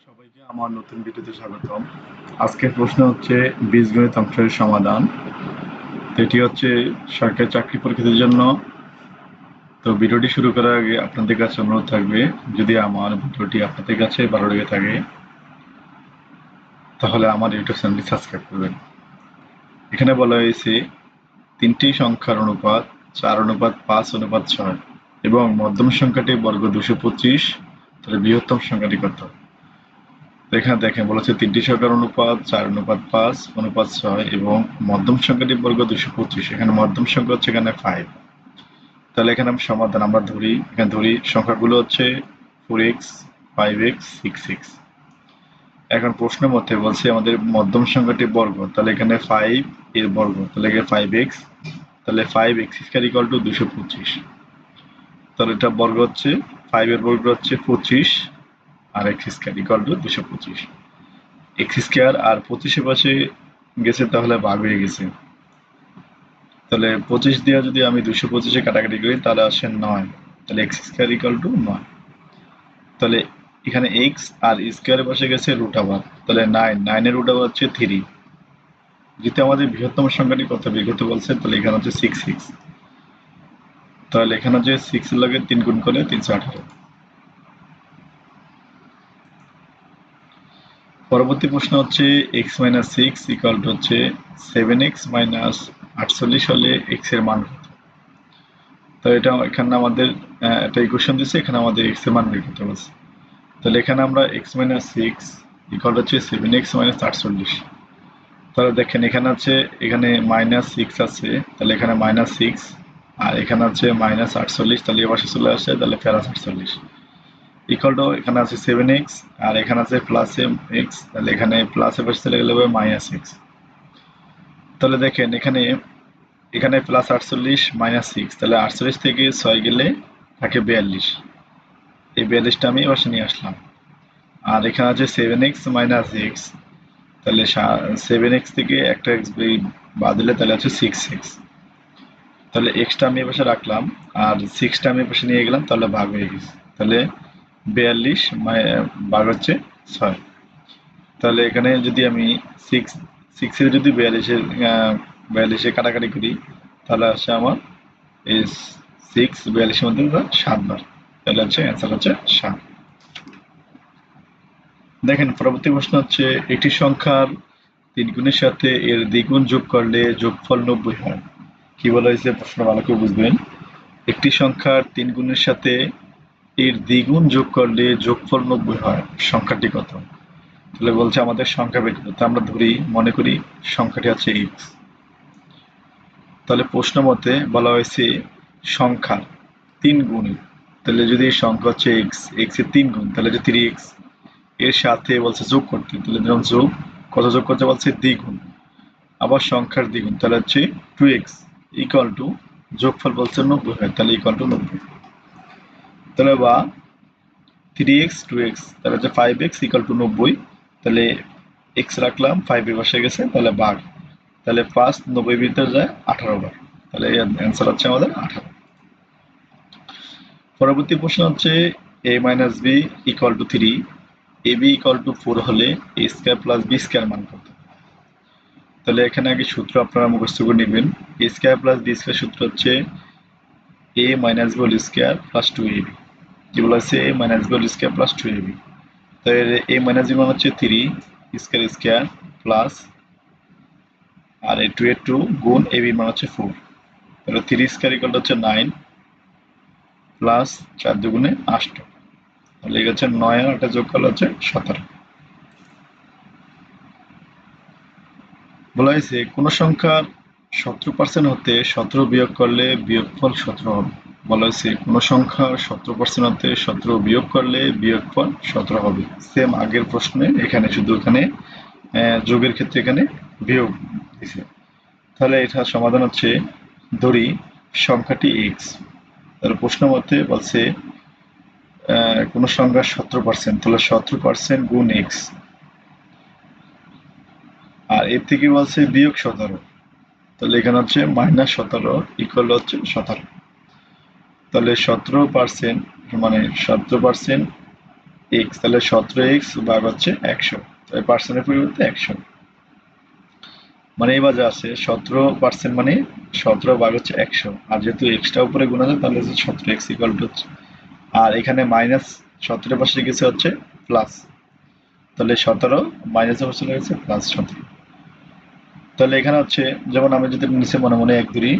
সবাইকে আমার নতুন ভিডিওতে স্বাগতম। আজকের প্রশ্ন হচ্ছে বীজগণিত অংশের সমাধান। এটি হচ্ছে সরকারি চাকরি পরীক্ষার জন্য। তো ভিডিওটি শুরু করার আগে আপনাদের কাছে অনুরোধ থাকবে, যদি আমার ভিডিওটি আপনাদের কাছে ভালো লেগে থাকে তাহলে আমার ইউটিউব চ্যানেলটি সাবস্ক্রাইব করবেন। এখানে বলা হয়েছে তিনটি সংখ্যার অনুপাত 4:5:6 এবং মধ্যম সংখ্যাটি বর্গ 225, তাহলে বৃহত্তম সংখ্যাটি কত? এখানে দেখেন বলেছে তিনটি সংখ্যার অনুপাত 4:5:6 এবং মধ্যম সংখ্যাটি বর্গ 225। এখানে মধ্যম সংখ্যা হচ্ছে এখানে 5। তাহলে এখানে সমাধান আমরা ধরি সংখ্যাগুলো হচ্ছে 4x, 5x, 6x। এখন প্রশ্নের মধ্যে বলছে আমাদের মধ্যম সংখ্যাটি বর্গ, তাহলে এখানে 5 এর বর্গ, তাহলে এখানে 5x, তাহলে 5x স্কয়ার ইকুয়াল টু 225। তাহলে এটা বর্গ হচ্ছে 5 এর বর্গ হচ্ছে 25 আর x square equal to 225। x square আর 25 এর পাশে গেছে, তাহলে ভাগ হয়ে গেছে। তাহলে 25 দিয়ে যদি আমি 225 কাটাকাটি করি তাহলে আসে 9, তাহলে x স্কয়ার ইকুয়াল টু 9। তাহলে এখানে x আর স্কয়ারের পাশে গেছে রুট আবার, তাহলে 9 এর রুট আবার হচ্ছে 3। যেহেতু আমাদের বৃহত্তম সংখ্যাটি কত বের করতে বলছে, তাহলে এখানে হচ্ছে 6x। তাহলে এখানে হচ্ছে 6 এর লগে 3 গুণ করলে 318। পরবর্তী প্রশ্ন হচ্ছে x - 6 ইকুয়াল টু হচ্ছে 7x - 48 হলে x এর মান কত? তো এটা এখানে আমাদের একটা ইকুয়েশন দিচ্ছে, এখানে আমাদের x এর মান বের করতে বলছে। তাহলে এখানে আমরা x - 6 ইকুয়াল হচ্ছে 7x - 48। তাহলে দেখেন এখানে আছে, এখানে -6 আছে, তাহলে এখানে -6 আর এখানে আছে -48, তাহলে এই পাশে চলে আসে, তাহলে +48 ইকুয়াল টু এখানে আছে 7x আর এখানে আছে +x, তাহলে এখানে প্লাস এর পাশে চলে গেলে হবে -x। তাহলে দেখেন এখানে +48 -6, তাহলে 48 থেকে 6 গেলে থাকে 42। এই 42টা আমি এবার নিয়ে আসলাম। আর এখানে আছে 7x - x, তাহলে 7x থেকে একটা x বাদ দিলে তাহলে আছে 6x। তাহলে xটা আমি এপাশে রাখলাম আর 6টা আমি এপাশে নিয়ে গেলাম, তাহলে ভাগ হয়ে গেছে। তাহলে 42 ভাগ হচ্ছে 6। তাহলে এখানে যদি আমি 6 এর যদি 42 কাটাকাটি করি, তাহলে আসছে আমার এই 6 42 এর মধ্যে 7 বার, তাহলে হচ্ছে অ্যান্সার হচ্ছে 7। দেখেন পরবর্তী প্রশ্ন হচ্ছে একটি সংখ্যার 3 গুণের সাথে এর দ্বিগুণ যোগ করলে যোগফল 90 হয়। কি বলা হয়েছে প্রশ্ন ভালো করে বুঝবেন। একটি সংখ্যার 3 গুণের সাথে এর দ্বিগুণ যোগ করলে যোগফল 90 হয়, সংখ্যাটি কত? তাহলে বলছে আমাদের সংখ্যা বের করতে, আমরা মনে করি সংখ্যাটি হচ্ছে x। তাহলে প্রশ্ন মতে বলা হয়েছে সংখ্যা 3 গুণ, তাহলে যদি সংখ্যা হচ্ছে x এর 3 গুণ, তাহলে যে 3x এর সাথে বলছে যোগ করতে, তাহলে ধরুন যোগ কত যোগ করতে বলছে দ্বিগুণ, আবার সংখ্যার দ্বিগুণ, তাহলে হচ্ছে 2x ইকুয়াল টু যোগফল বলছে 90 হয়, তাহলে ইকুয়াল টু 90। তাহলে বা 3x 2x, তাহলে হচ্ছে 5x ইকুয়াল টু 90, তাহলে x রাখলাম 5 এর পাশে গেছে, তাহলে ভাগ, তাহলে 5 90 ভিতরে যায় 18 বার, তাহলে অ্যান্সার হচ্ছে আমাদের 18। পরবর্তী প্রশ্ন হচ্ছে a - b equal to 3, ab equal to 4 হলে a square plus b square মান কত? তাহলে এখানে আগে সূত্র আপনারা মুখস্থ করে নেবেন। a square plus b square সূত্র হচ্ছে a - b whole square plus 2ab। কি বলা হচ্ছে a - b whole square plus 2ab। তাহলে a - b মান হচ্ছে 3 স্কয়ার স্কয়ার প্লাস আর এই 2 এর 2 গুণ ab মান হচ্ছে 4, তাহলে 3 স্কয়ার ইকুয়াল হচ্ছে 9 প্লাস 4 দুগুণে 8, তাহলে এই হচ্ছে 9 আর 8 যোগ করলে হচ্ছে 17। বলা হয়েছে কোন সংখ্যার 17% হতে 17 বিয়োগ করলে বিয়োগফল 17 হবে। বলা হয়েছে কোন সংখ্যার 17% হতে 17 বিয়োগ করলে বিয়োগফল 17 হবে। সেম আগের প্রশ্নে, এখানে শুধু এখানে যোগের ক্ষেত্রে এখানে বিয়োগ দিছে। তাহলে এটার সমাধান হচ্ছে ধরি সংখ্যাটি x, তাহলে প্রশ্ন মতে বলছে কোন সংখ্যার 17%, তাহলে 17% গুণ x, আর এর থেকে বলছে বিয়োগ 17, তাহলে এখানে হচ্ছে -17 ইকুয়াল হচ্ছে 17। তাহলে 17% মানে 17% এক্স, তাহলে 17x ভাগ হচ্ছে 100, তাহলে পার্সেন্টের পরিবর্তে 100, মানে এই বাজে আছে 17% মানে 17 ভাগ হচ্ছে 100, আর যেহেতু এক্সটা উপরে গুণ আছে তাহলে হচ্ছে 17x ইকুয়াল টু হচ্ছে, আর এখানে মাইনাস 17 পাশে গেছে হচ্ছে প্লাস, তাহলে 17 মাইনাসের পাশে চলে গেছে প্লাস 17। তাহলে এখানে হচ্ছে যেমন আমি যদি নিচে মনে মনে 1 ধরি,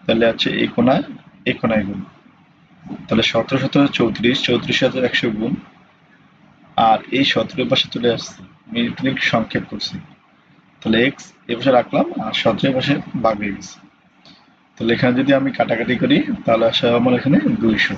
তাহলে হচ্ছে এই কোনায় গুণ, তাহলে 17 17 34, 34 সাথে 100 গুণ, আর এই 17 পাশে চলে আসছে, আমি একটু সংক্ষেপ করছি, তাহলে এক্স এ পাশে রাখলাম আর 17 পাশে ভাগ হয়ে গেছে। তাহলে এখানে যদি আমি কাটাকাটি করি তাহলে আসে আমার এখানে 200।